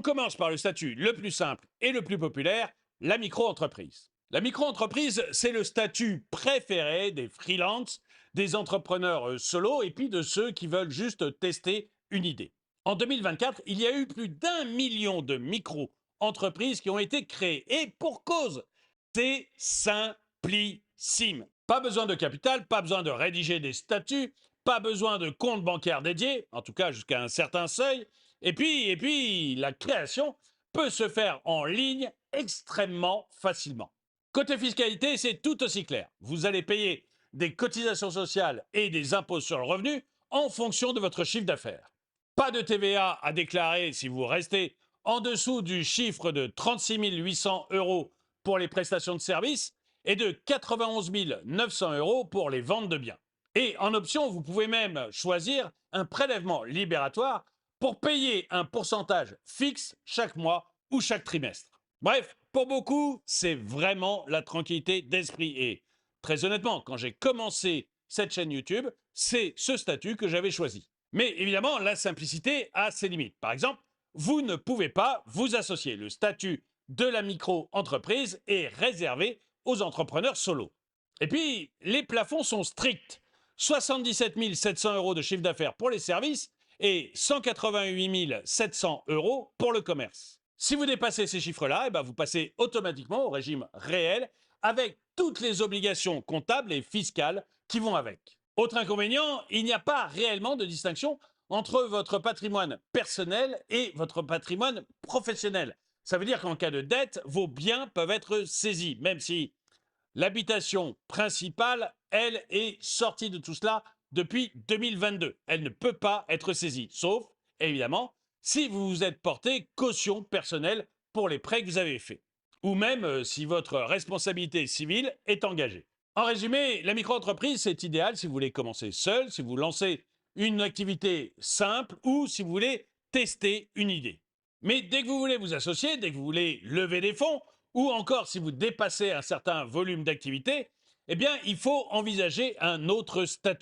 On commence par le statut le plus simple et le plus populaire, la micro-entreprise. La micro-entreprise, c'est le statut préféré des freelances, des entrepreneurs solo et puis de ceux qui veulent juste tester une idée. En 2024, il y a eu plus d'1 million de micro-entreprises qui ont été créées. Et pour cause, c'est simplissime. Pas besoin de capital, pas besoin de rédiger des statuts, pas besoin de compte bancaire dédié, en tout cas jusqu'à un certain seuil. Et puis, la création peut se faire en ligne extrêmement facilement. Côté fiscalité, c'est tout aussi clair. Vous allez payer des cotisations sociales et des impôts sur le revenu en fonction de votre chiffre d'affaires. Pas de TVA à déclarer si vous restez en dessous du chiffre de 36 800 euros pour les prestations de services et de 91 900 euros pour les ventes de biens. Et en option, vous pouvez même choisir un prélèvement libératoire pour payer un pourcentage fixe chaque mois ou chaque trimestre. Bref, pour beaucoup, c'est vraiment la tranquillité d'esprit. Et très honnêtement, quand j'ai commencé cette chaîne YouTube, c'est ce statut que j'avais choisi. Mais évidemment, la simplicité a ses limites. Par exemple, vous ne pouvez pas vous associer. Le statut de la micro-entreprise est réservé aux entrepreneurs solo. Et puis, les plafonds sont stricts. 77 700 euros de chiffre d'affaires pour les services et 188 700 euros pour le commerce. Si vous dépassez ces chiffres-là, vous passez automatiquement au régime réel avec toutes les obligations comptables et fiscales qui vont avec. Autre inconvénient, il n'y a pas réellement de distinction entre votre patrimoine personnel et votre patrimoine professionnel. Ça veut dire qu'en cas de dette, vos biens peuvent être saisis, même si l'habitation principale, elle, est sortie de tout cela depuis 2022. Elle ne peut pas être saisie, sauf, évidemment, si vous vous êtes porté caution personnelle pour les prêts que vous avez faits, ou même si votre responsabilité civile est engagée. En résumé, la micro-entreprise, c'est idéal si vous voulez commencer seul, si vous lancez une activité simple ou si vous voulez tester une idée. Mais dès que vous voulez vous associer, dès que vous voulez lever des fonds, ou encore si vous dépassez un certain volume d'activité, il faut envisager un autre statut.